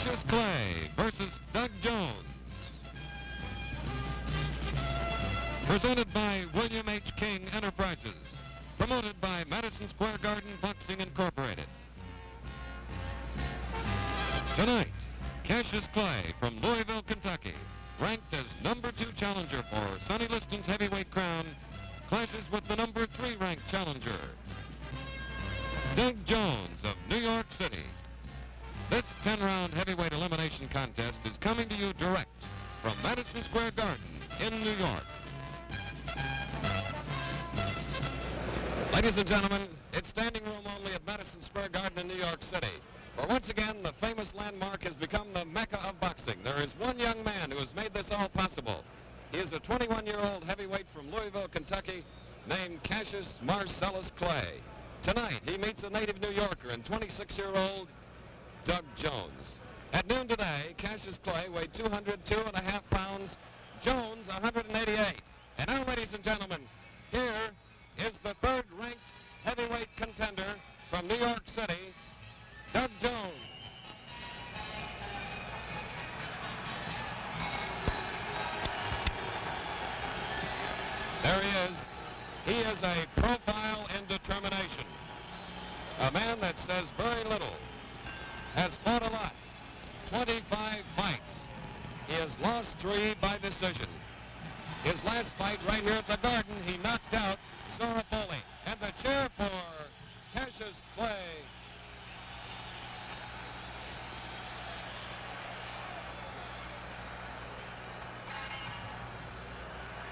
Cassius Clay versus Doug Jones. Presented by William H. King Enterprises. Promoted by Madison Square Garden Boxing Incorporated. Tonight, Cassius Clay from Louisville, Kentucky, ranked as #2 challenger for Sonny Liston's heavyweight crown, clashes with the #3 ranked challenger, Doug Jones of New York City. This 10-round heavyweight elimination contest is coming to you direct from Madison Square Garden in New York. Ladies and gentlemen, it's standing room only at Madison Square Garden in New York City. For once again, the famous landmark has become the Mecca of boxing. There is one young man who has made this all possible. He is a 21-year-old heavyweight from Louisville, Kentucky, named Cassius Marcellus Clay. Tonight, he meets a native New Yorker and 26-year-old Doug Jones. At noon today, Cassius Clay weighed 202.5 pounds, Jones 188. And now, ladies and gentlemen, here is the third-ranked heavyweight contender from New York City, Doug Jones. There he is. He is a profile in determination. A man that says very little, has fought a lot, 25 fights. He has lost 3 by decision. His last fight right here at the Garden, he knocked out Zora Foley. And the cheer for Cassius Clay.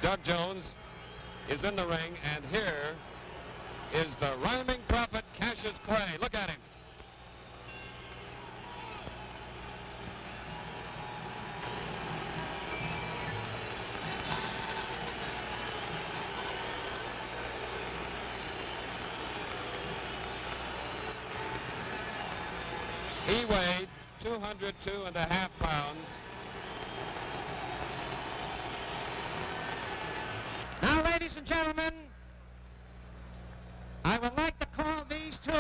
Doug Jones is in the ring, and here is the rhyming prophet Cassius Clay. Look at him. He weighed 202.5 pounds. Now, ladies and gentlemen, I would like to call these two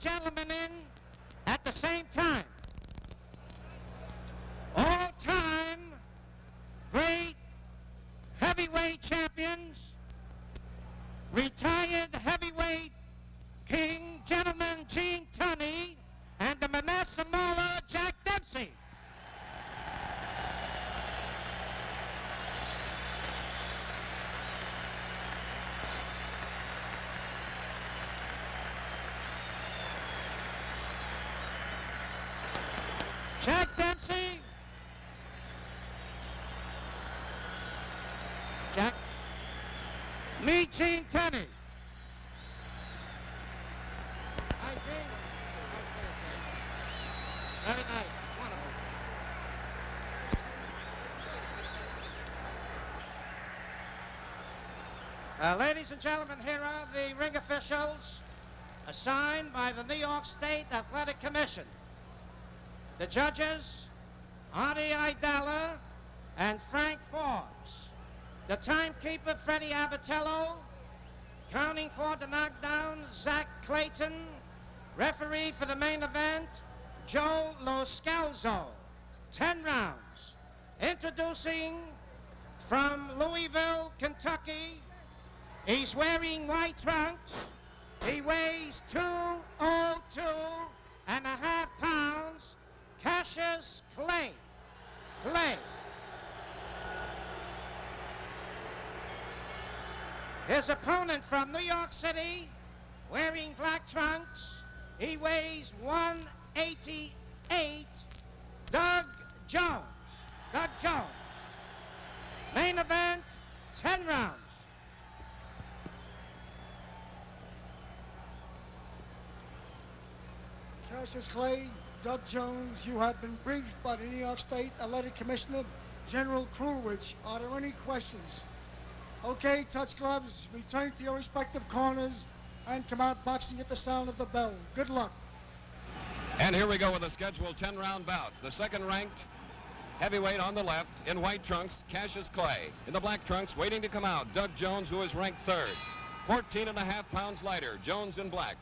gentlemen in at the same time. All-time great heavyweight champions, retired heavyweight king, gentleman Gene Tunney, and the Manasseh Mauler, Jack Dempsey. Jack Dempsey. Jack. Me, Gene Tunney. Hi, Gene. Very nice. Wonderful. Ladies and gentlemen, here are the ring officials assigned by the New York State Athletic Commission. The judges, Artie Idala and Frank Forbes. The timekeeper, Freddie Abatello. Counting for the knockdown, Zach Clayton. Referee for the main event, Joe Lo Scalzo. 10 rounds. Introducing from Louisville, Kentucky. He's wearing white trunks. He weighs 202.5 pounds. Cassius Clay. His opponent from New York City, wearing black trunks. He weighs 188. Doug Jones. Main event, 10 rounds. Cassius Clay, Doug Jones, you have been briefed by the New York State Athletic Commissioner, General Krulwich. Are there any questions? Okay, touch gloves, return to your respective corners, and come out boxing at the sound of the bell. Good luck. And here we go with a scheduled 10-round bout. The second-ranked heavyweight on the left in white trunks, Cassius Clay. In the black trunks, waiting to come out, Doug Jones, who is ranked third. 14.5 pounds lighter, Jones in black.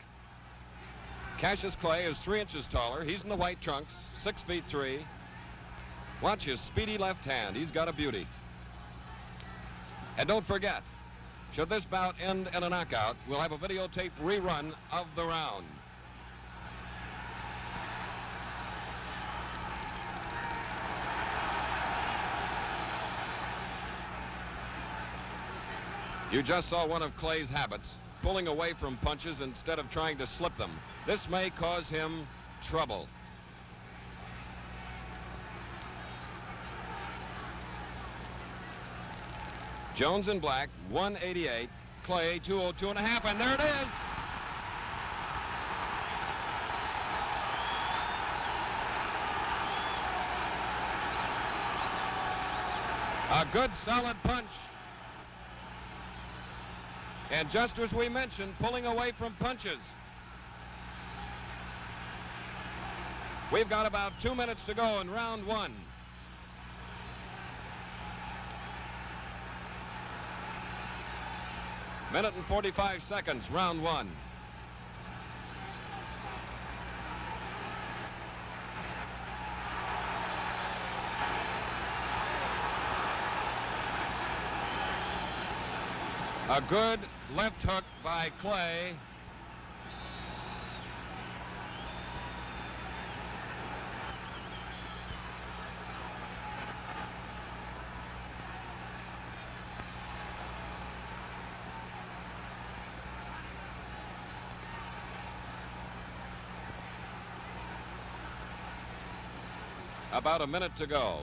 Cassius Clay is 3 inches taller. He's in the white trunks, 6'3". Watch his speedy left hand. He's got a beauty. And don't forget, should this bout end in a knockout, we'll have a videotape rerun of the round. You just saw one of Clay's habits, pulling away from punches instead of trying to slip them. This may cause him trouble. Jones in black, 188. Clay, 202.5, and there it is. A good solid punch. And just as we mentioned, pulling away from punches. We've got about 2 minutes to go in round one. Minute and 45 seconds, round one. A good left hook by Clay. About a minute to go.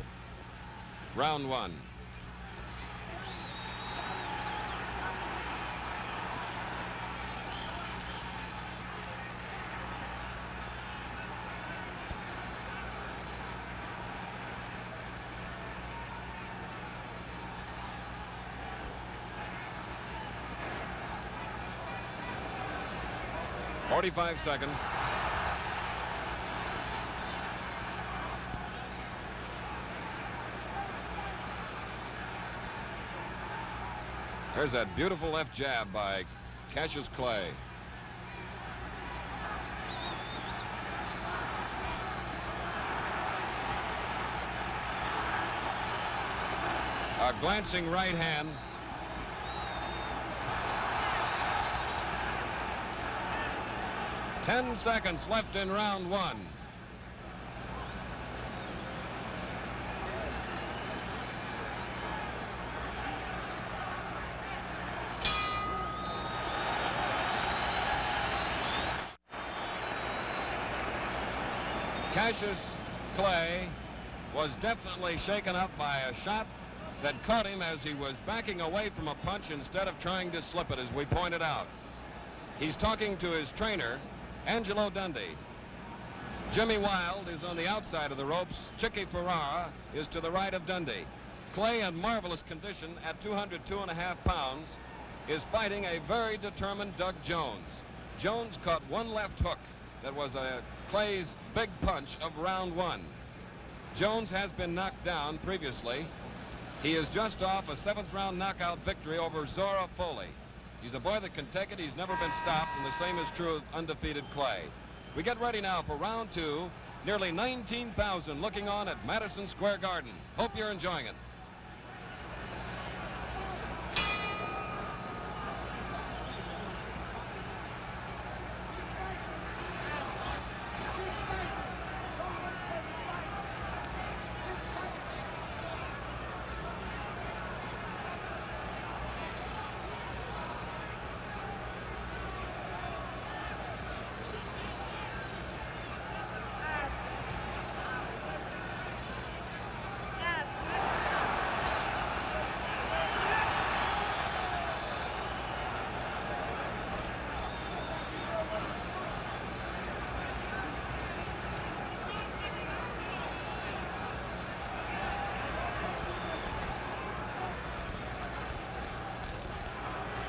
Round one. "45 seconds. There's that beautiful left jab by Cassius Clay. A glancing right hand. "10 seconds left in round one. Cassius Clay was definitely shaken up by a shot that caught him as he was backing away from a punch instead of trying to slip it, as we pointed out. He's talking to his trainer, Angelo Dundee. Jimmy Wild is on the outside of the ropes. Chicky Ferrara is to the right of Dundee. Clay, in marvelous condition at 202.5 pounds, is fighting a very determined Doug Jones. Jones caught one left hook that was Clay's big punch of round one. Jones has been knocked down previously. He is just off a 7th round knockout victory over Zora Foley. He's a boy that can take it. He's never been stopped, and the same is true of undefeated Clay. We get ready now for round two. Nearly 19,000 looking on at Madison Square Garden. Hope you're enjoying it.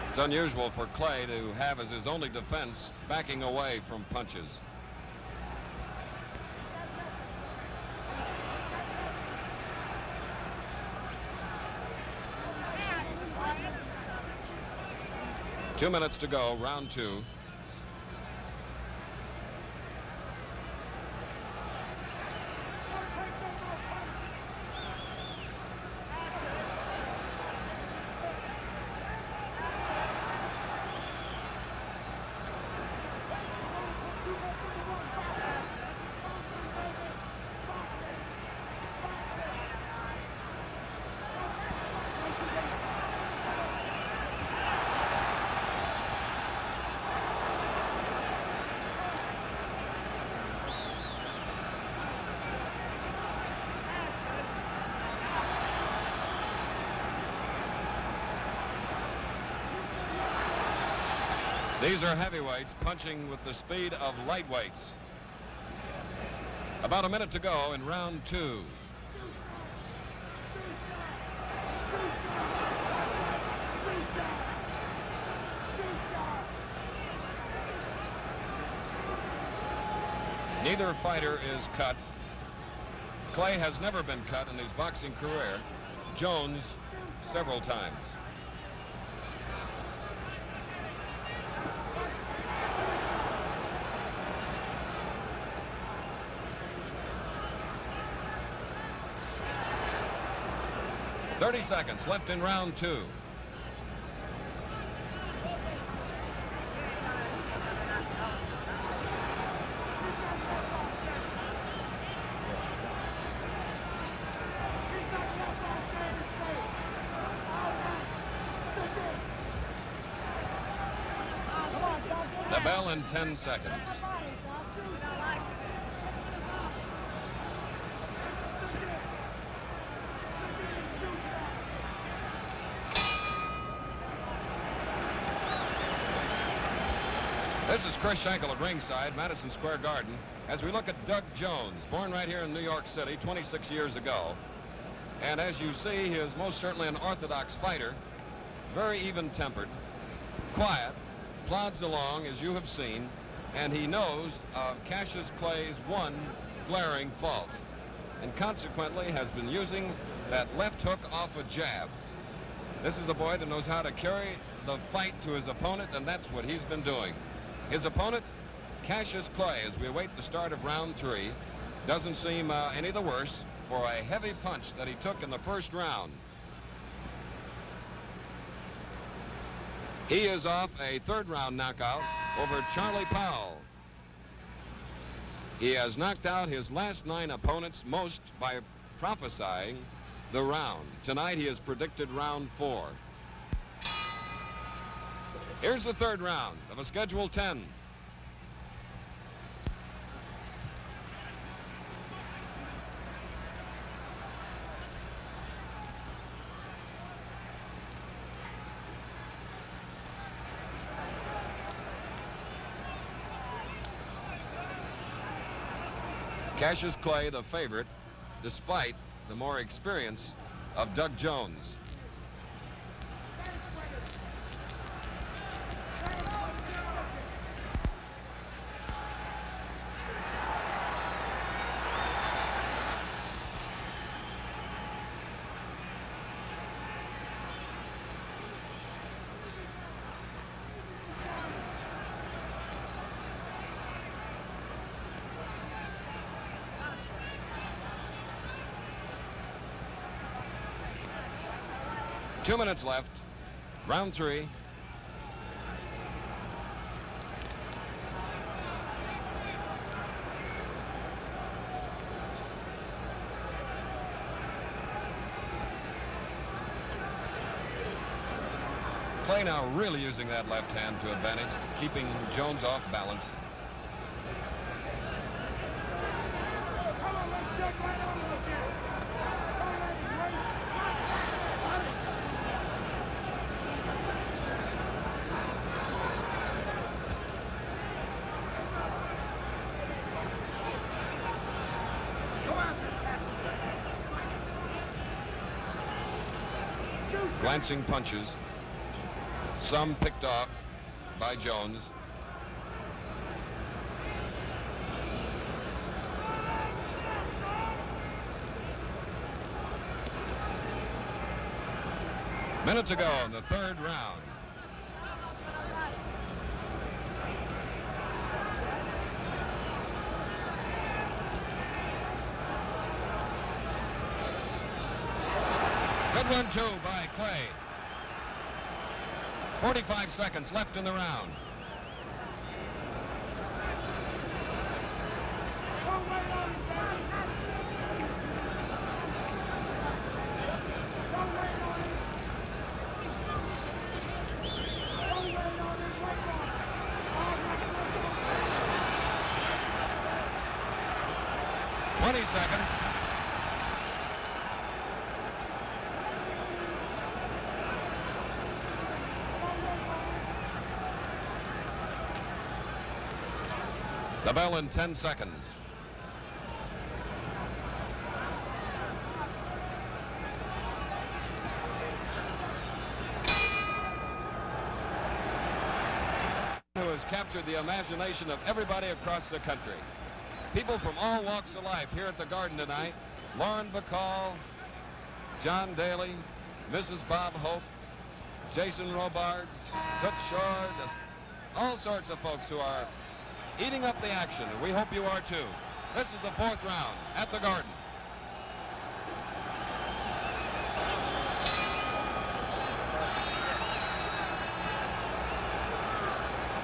It's unusual for Clay to have as his only defense backing away from punches. 2 minutes to go, round 2. These are heavyweights punching with the speed of lightweights. About a minute to go in round 2. Neither fighter is cut. Clay has never been cut in his boxing career. Jones several times. .30 seconds left in round 2. The bell in 10 seconds. This is Chris Schenkel at ringside, Madison Square Garden, as we look at Doug Jones, born right here in New York City 26 years ago. And as you see, he is most certainly an orthodox fighter, very even-tempered, quiet, plods along, as you have seen, and he knows of Cassius Clay's one glaring fault, and consequently has been using that left hook off a jab. This is a boy that knows how to carry the fight to his opponent, and that's what he's been doing. His opponent, Cassius Clay, as we await the start of round 3, doesn't seem any the worse for a heavy punch that he took in the first round. He is off a third-round knockout over Charlie Powell. He has knocked out his last 9 opponents, most by prophesying the round. Tonight he has predicted round 4. Here's the third round of a Schedule 10. Cassius Clay, the favorite, despite the more experience of Doug Jones. Two minutes left, round 3. Clay now really using that left hand to advantage, keeping Jones off balance. Glancing punches, some picked off by Jones. Minutes ago in the third round. Good 1-2 by Clay. 45 seconds left in the round. Seconds. The bell in 10 seconds. Who has captured the imagination of everybody across the country. People from all walks of life here at the Garden tonight. Lauren Bacall, John Daly, Mrs. Bob Hope, Jason Robards, Toots Shore, all sorts of folks who are eating up the action, and we hope you are too. This is the 4th round at the Garden.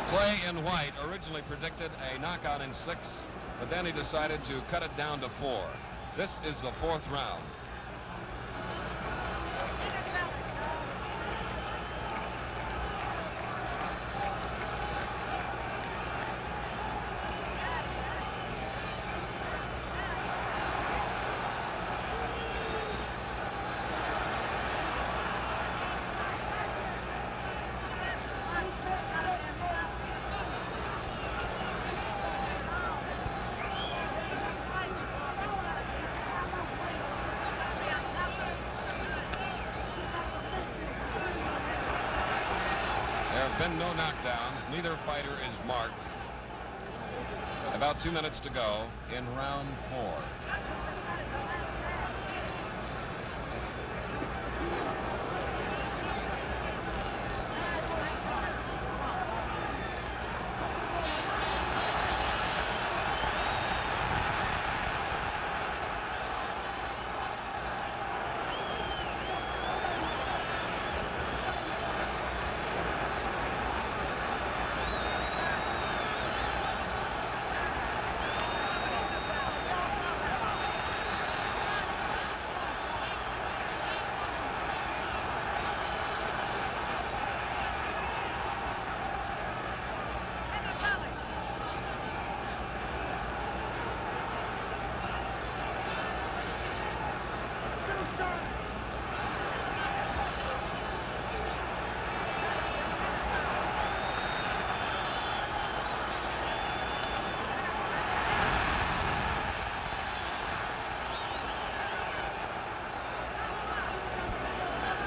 Clay in white originally predicted a knockout in 6. But then he decided to cut it down to 4. This is the 4th round. Been no knockdowns. Neither fighter is marked. About 2 minutes to go in round 4.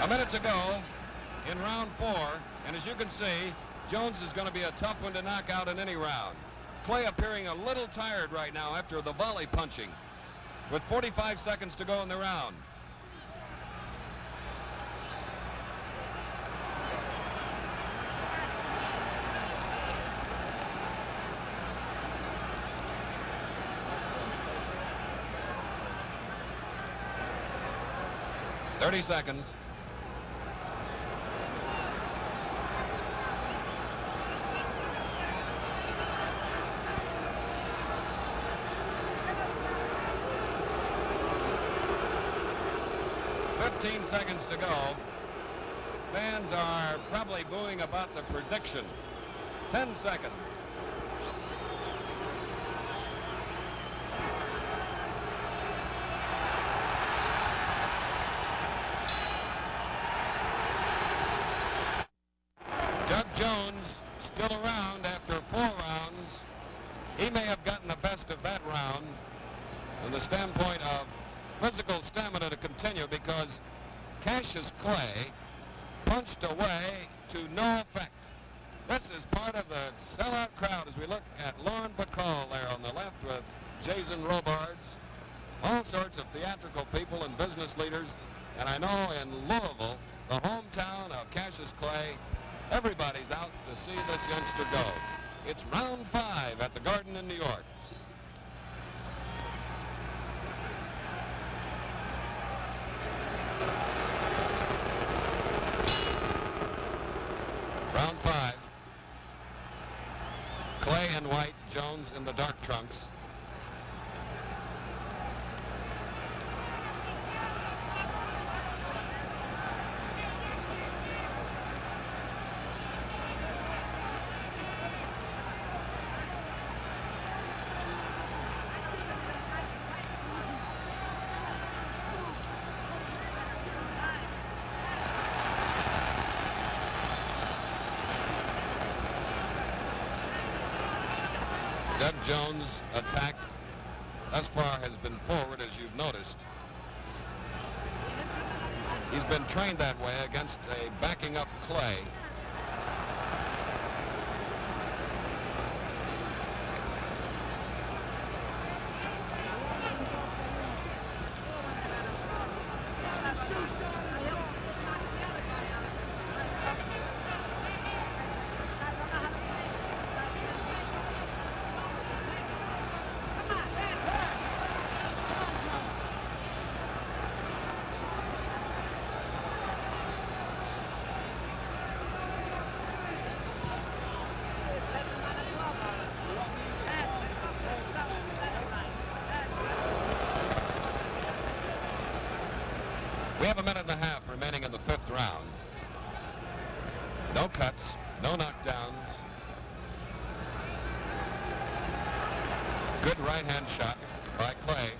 A minute to go in round 4, and as you can see, Jones is going to be a tough one to knock out in any round. Clay appearing a little tired right now after the volley punching, with 45 seconds to go in the round. Thirty seconds. Seconds to go. Fans are probably booing about the prediction. 10 seconds. Doug Jones still around after 4 rounds. He may have gotten the best of that round from the standpoint of physical stamina to continue, because Cassius Clay punched away to no effect. This is part of the sellout crowd as we look at Lauren Bacall there on the left with Jason Robards, all sorts of theatrical people and business leaders. And I know in Louisville, the hometown of Cassius Clay, everybody's out to see this youngster go. It's round 5 at the Garden in New York. Jones in the dark trunks. Deb Jones' attack thus far has been forward, as you've noticed. He's been trained that way against a backing up Clay. We have a minute and a half remaining in the 5th round. No cuts, no knockdowns. Good right-hand shot by Clay.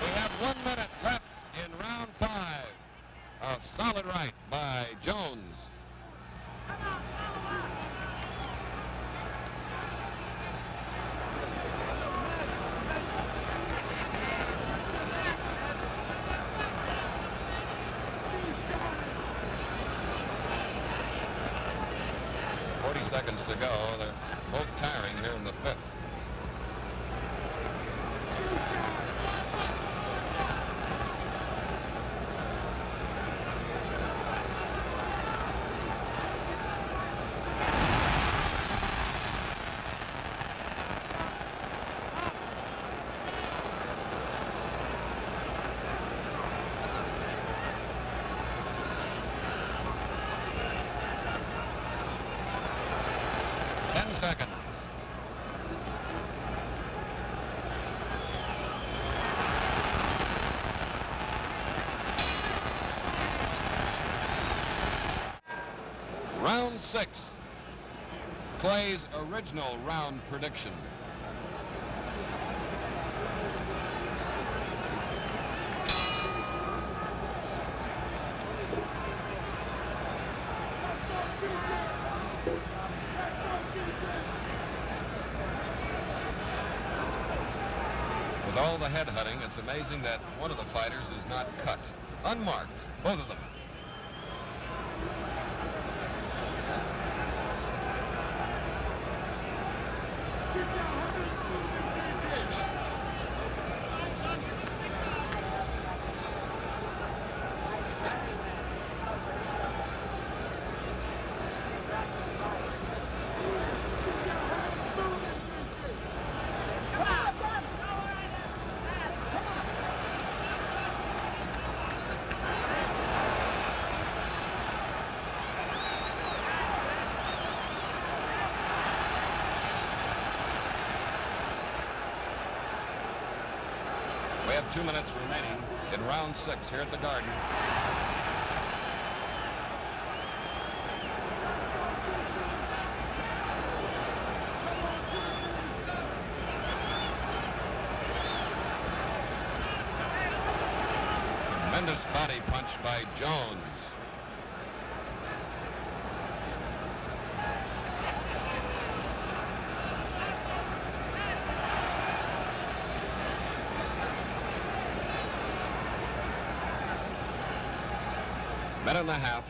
We have 1 minute left in round 5. A solid right by Jones. Seconds to go. They're both tiring here in the 5th. Seconds. Round 6. Clay's original round prediction. With all the headhunting, it's amazing that one of the fighters is not cut. Unmarked, both of them. We have 2 minutes remaining in round 6 here at the Garden. Tremendous body punch by Jones. Minute and a half.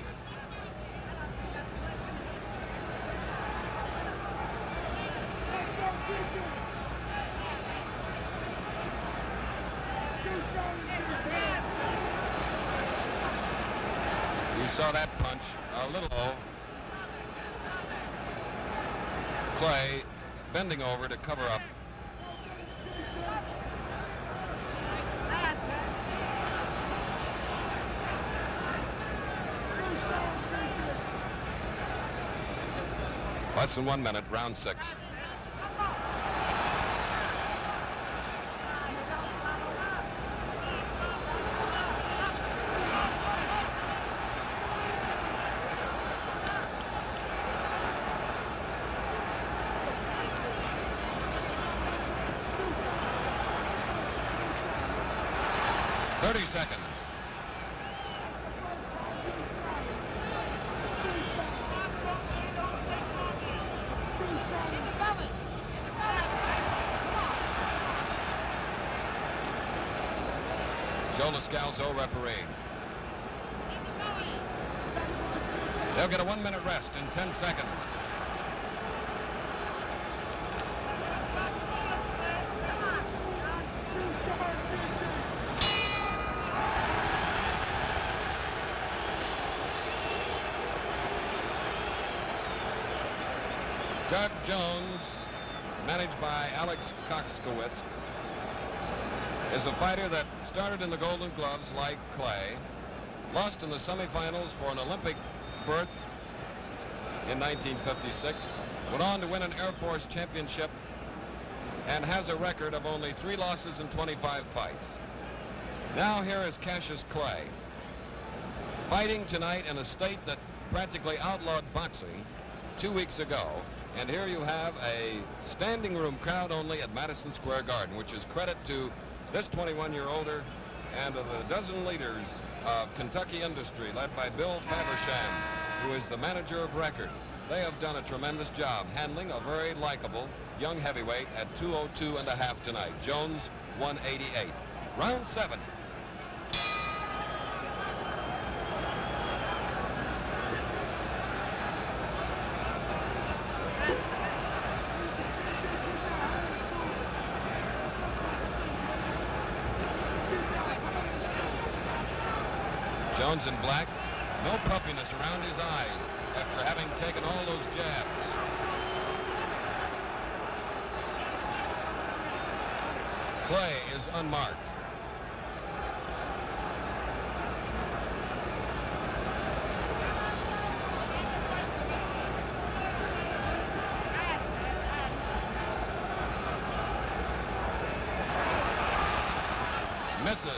You saw that punch a little low. Clay bending over to cover up. Less than 1 minute, round 6. Seconds. Joe Lascalzo referee. They'll get a 1 minute rest in 10 seconds. Doug Jones, managed by Alex Coxkowitz, is a fighter that started in the Golden Gloves like Clay, lost in the semifinals for an Olympic berth in 1956, went on to win an Air Force championship, and has a record of only 3 losses in 25 fights. Now here is Cassius Clay, fighting tonight in a state that practically outlawed boxing 2 weeks ago. And here you have a standing room crowd only at Madison Square Garden, which is credit to this 21-year-older and of the dozen leaders of Kentucky industry, led by Bill Faversham, who is the manager of record. They have done a tremendous job handling a very likable young heavyweight at 202.5 tonight. Jones, 188. Round 7. Jones in black, no puffiness around his eyes after having taken all those jabs. Clay is unmarked. Misses.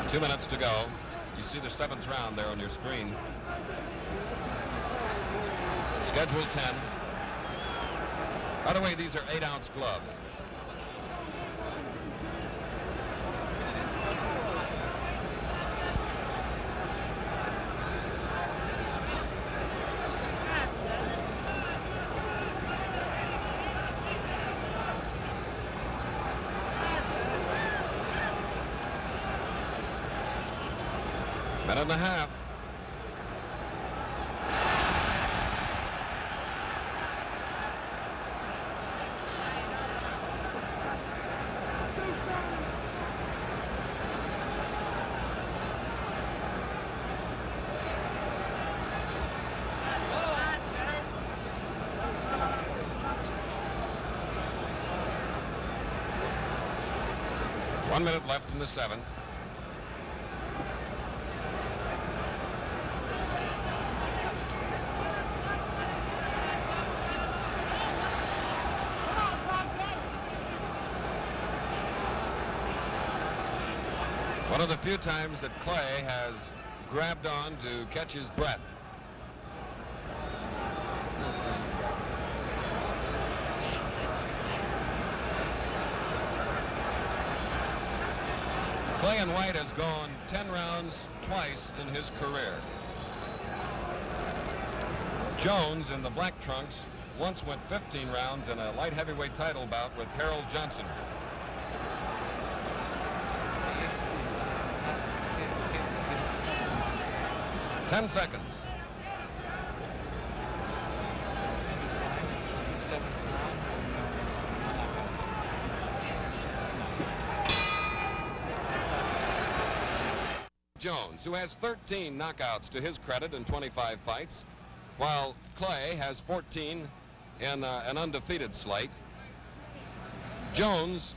Two minutes to go. You see the 7th round there on your screen. Schedule 10. By the way, these are 8-ounce gloves. Minute and a half. One minute left in the 7th. One of the few times that Clay has grabbed on to catch his breath. Clay and White has gone 10 rounds twice in his career. Jones in the black trunks once went 15 rounds in a light heavyweight title bout with Harold Johnson. Ten seconds. Jones, who has 13 knockouts to his credit in 25 fights, while Clay has 14 in an undefeated slate. Jones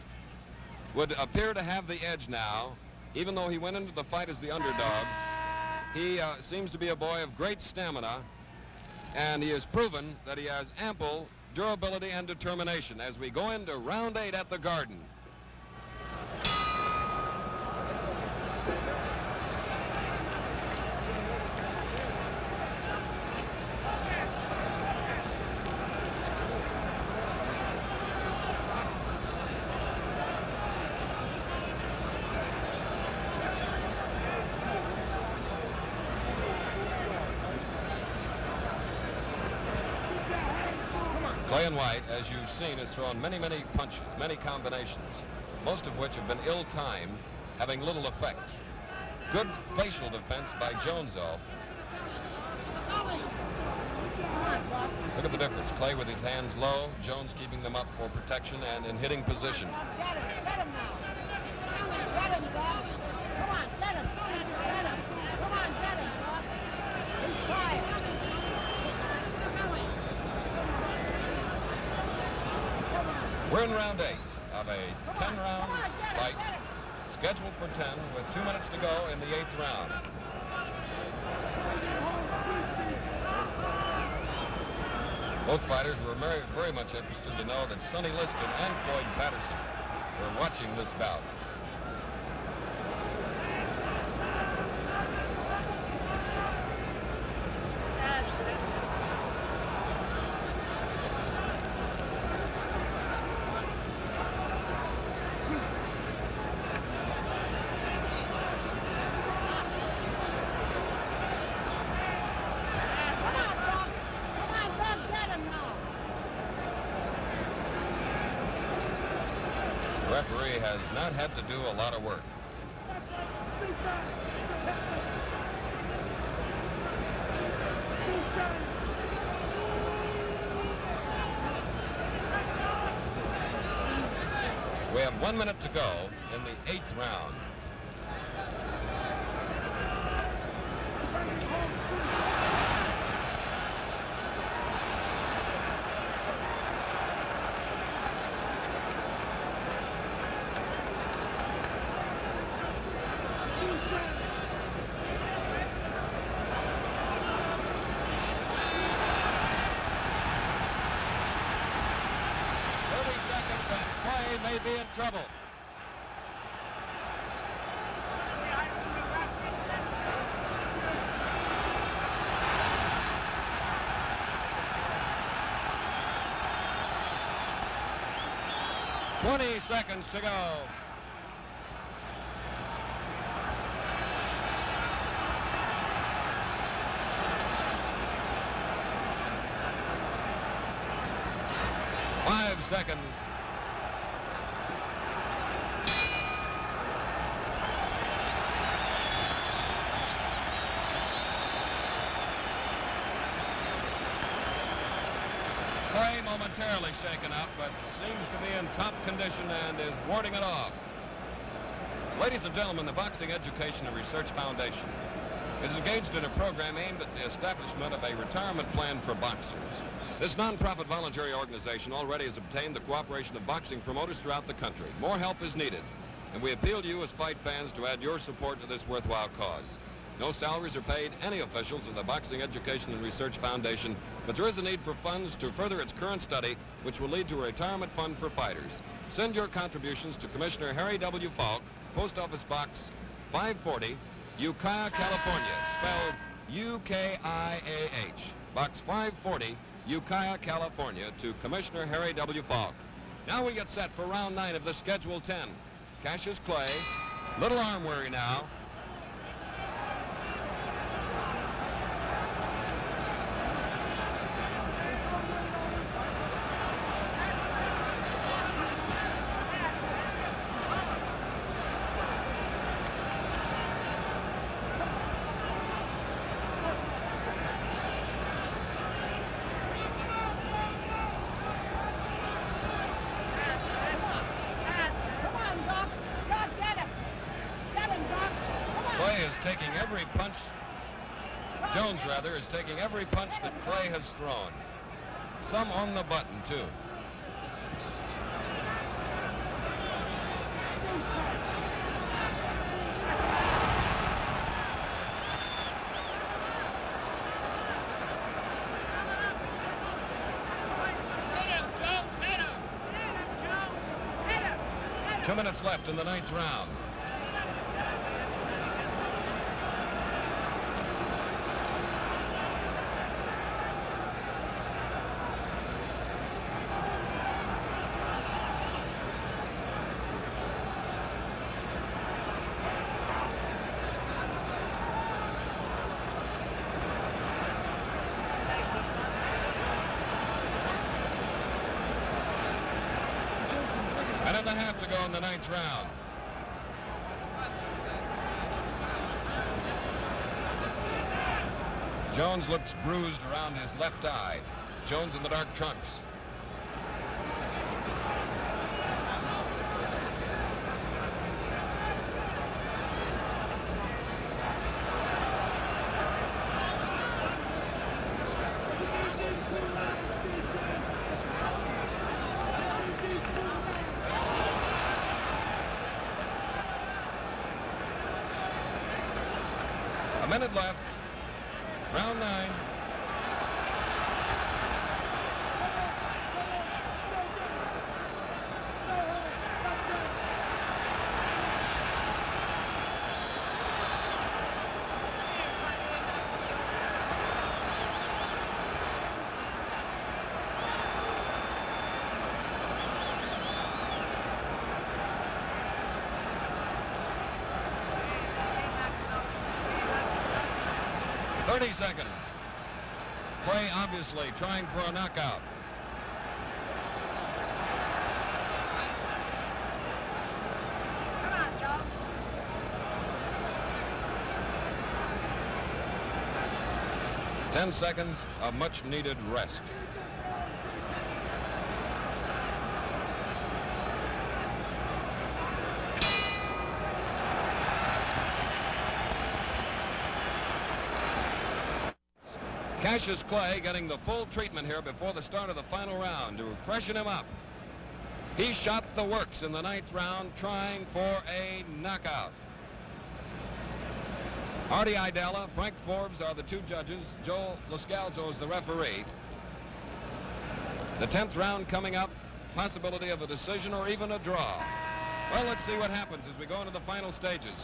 would appear to have the edge now, even though he went into the fight as the underdog. He seems to be a boy of great stamina, and he has proven that he has ample durability and determination as we go into round 8 at the Garden. Clay and White, as you've seen, has thrown many, many punches, many combinations, most of which have been ill-timed, having little effect. Good facial defense by Jones, though. Look at the difference. Clay with his hands low, Jones keeping them up for protection and in hitting position. Get him now. Get him, Doc. Come on, get him. Get him. Come on, get him, Doc. He's quiet. We're in round 8 of a 10-round fight, scheduled for 10 with 2 minutes to go in the 8th round. Both fighters were very much interested to know that Sonny Liston and Floyd Patterson were watching this bout. The referee has not had to do a lot of work. We have 1 minute to go in the 8th round. May be in trouble. "20 seconds to go. "5 seconds. Clay momentarily shaken up, but seems to be in top condition and is warding it off. Ladies and gentlemen, the Boxing Education and Research Foundation is engaged in a program aimed at the establishment of a retirement plan for boxers. This non-profit voluntary organization already has obtained the cooperation of boxing promoters throughout the country. More help is needed, and we appeal to you as fight fans to add your support to this worthwhile cause. No salaries are paid any officials of the Boxing Education and Research Foundation, but there is a need for funds to further its current study, which will lead to a retirement fund for fighters. Send your contributions to Commissioner Harry W. Falk, Post Office Box 540, Ukiah, California, spelled U-K-I-A-H. Box 540, Ukiah, California, to Commissioner Harry W. Falk. Now we get set for round 9 of the Schedule 10. Cassius Clay, little arm weary now. Come on, Doc. Doc, get him. Get him, Doc. Jones, rather, is taking every punch that Clay has thrown. Some on the button, too. Two minutes left in the 9th round. Minute and a half to go in the 9th round. Jones looks bruised around his left eye. Jones in the dark trunks. A minute left. Round 9. Seconds. Clay obviously trying for a knockout. Come on, Joe. Ten seconds of much needed rest. Cassius Clay getting the full treatment here before the start of the final round to freshen him up. He shot the works in the 9th round trying for a knockout. Artie Idella, Frank Forbes are the two judges. Joe Lascalzo is the referee. The 10th round coming up, possibility of a decision or even a draw. Well, let's see what happens as we go into the final stages.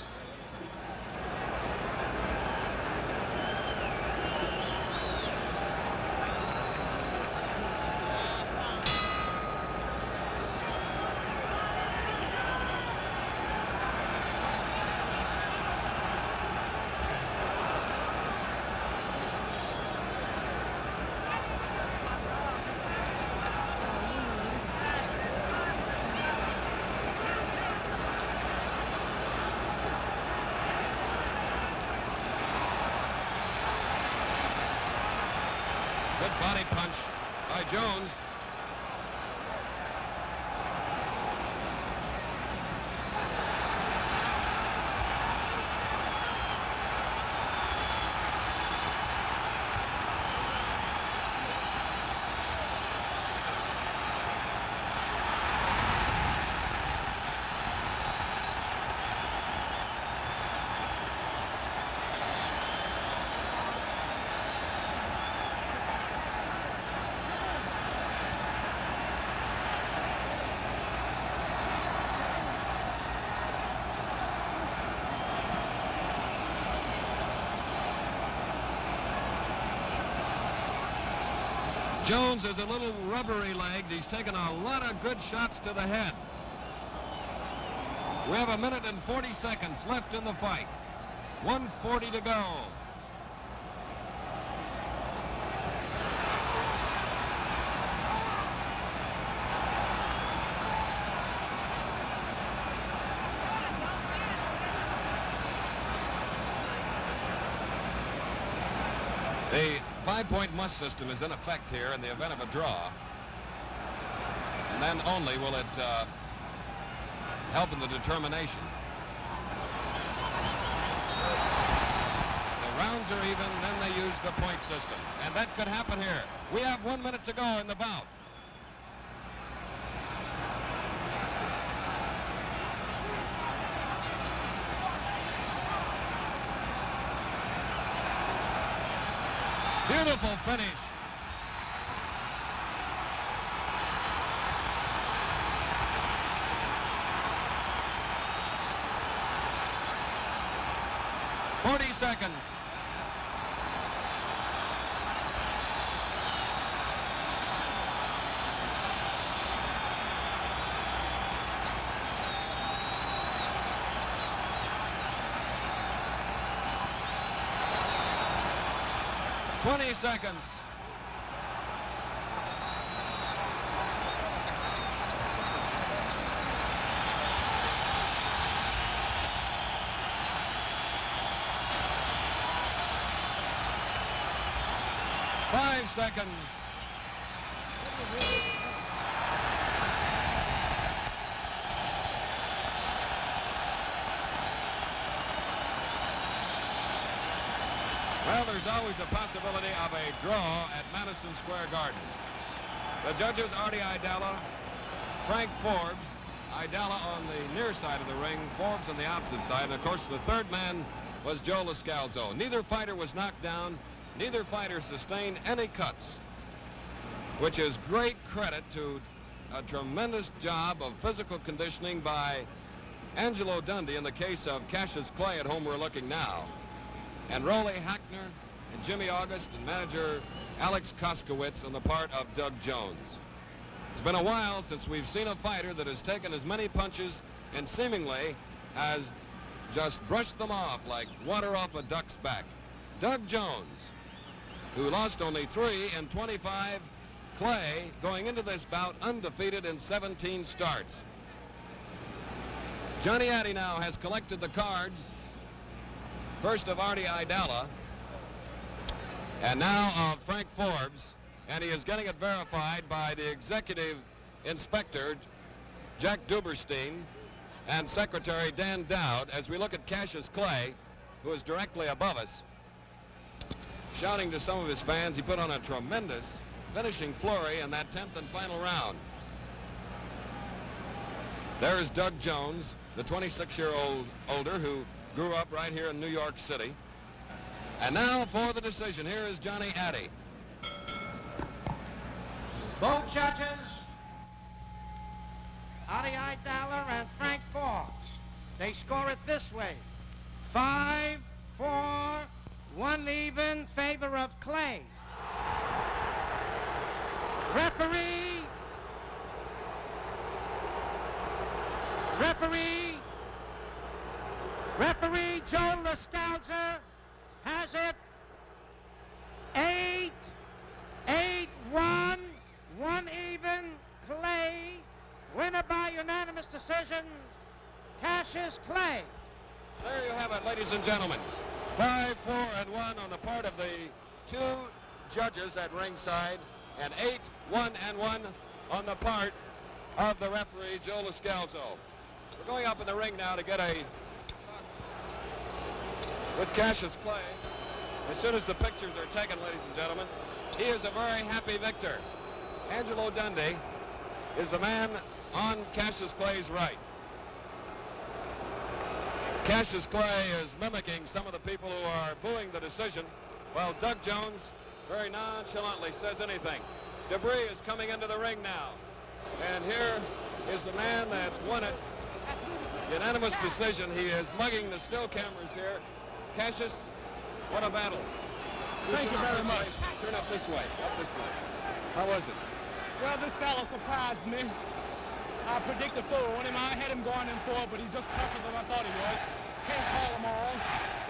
Good body punch by Jones. Jones is a little rubbery-legged. He's taken a lot of good shots to the head. We have a minute and 40 seconds left in the fight. 1:40 to go. The 5-point must system is in effect here in the event of a draw. And then only will it help in the determination. The rounds are even, then they use the point system. And that could happen here. We have 1 minute to go in the bout. Beautiful finish. Seconds. Twenty seconds. Seconds. Well, there's always a possibility of a draw at Madison Square Garden. The judges, Artie Idala, Frank Forbes, Idala on the near side of the ring, Forbes on the opposite side, and of course the third man was Joe Lascalzo. Neither fighter was knocked down. Neither fighter sustained any cuts, which is great credit to a tremendous job of physical conditioning by Angelo Dundee in the case of Cassius Clay, at whom we're looking now, and Rolly Hackner and Jimmy August and manager Alex Koskowitz on the part of Doug Jones. It's been a while since we've seen a fighter that has taken as many punches and seemingly has just brushed them off like water off a duck's back. Doug Jones, who lost only 3 in 25. Clay going into this bout undefeated in 17 starts. Johnny Addy now has collected the cards, first of Artie Idala, and now of Frank Forbes, and he is getting it verified by the executive inspector, Jack Duberstein, and Secretary Dan Dowd, as we look at Cassius Clay, who is directly above us, shouting to some of his fans. He put on a tremendous finishing flurry in that 10th and final round. There is Doug Jones, the 26-year-old older who grew up right here in New York City. And now for the decision, here is Johnny Addy. Both judges, Artie Idala and Frank Forbes, they score it this way: 5-4, 1 even, favor of Clay. Referee Joe Lascalzo has it 8-1, 1 even, Clay. Winner by unanimous decision, Cassius Clay. There you have it, ladies and gentlemen. 5-4 and 1 on the part of the 2 judges at ringside, and 8-1 and 1 on the part of the referee, Joe Lascalzo. We're going up in the ring now to get a with Cassius Clay. As soon as the pictures are taken, ladies and gentlemen, he is a very happy victor. Angelo Dundee is the man on Cassius Clay's right. Cassius Clay is mimicking some of the people who are booing the decision, while Doug Jones very nonchalantly says anything. Debris is coming into the ring now. And here is the man that won it. Unanimous decision. He is mugging the still cameras here. Cassius, what a battle. Thank you very much. Turn up this way. Up this way. How was it? Well, this fella surprised me. I predicted 4 on him. I had him going in 4, but he's just tougher than I thought he was. Can't call him all.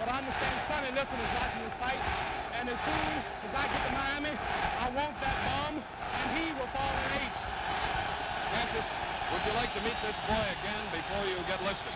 But I understand Sonny Liston is watching this fight. And as soon as I get to Miami, I want that bomb, and he will fall in 8. Cassius, would you like to meet this boy again before you get listed?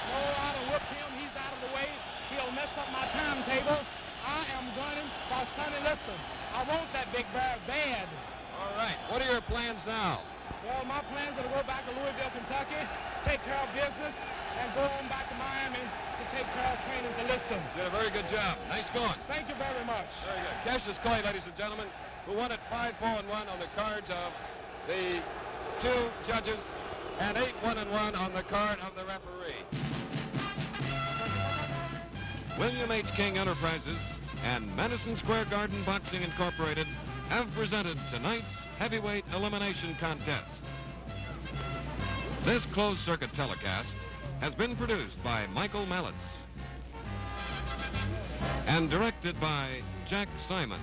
No, I done whipped him. He's out of the way. He'll mess up my timetable. I am gunning for Sonny Liston. I want that big bear bad. All right. What are your plans now? Well, my plans are to go back to Louisville, Kentucky, take care of business, and go on back to Miami to to take care of training to list them. Did a very good job. Nice going. Thank you very much. Very good. Cassius Clay, ladies and gentlemen, who won at 5-4-1 on the cards of the 2 judges and 8-1-1 on the card of the referee. William H. King Enterprises and Madison Square Garden Boxing Incorporated have presented tonight's heavyweight elimination contest. This closed-circuit telecast has been produced by Michael Mallitz and directed by Jack Simon.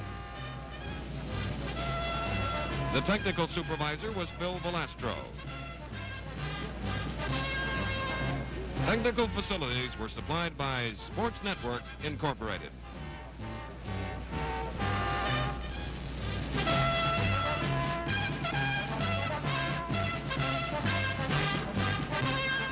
The technical supervisor was Phil Velastro. Technical facilities were supplied by Sports Network Incorporated.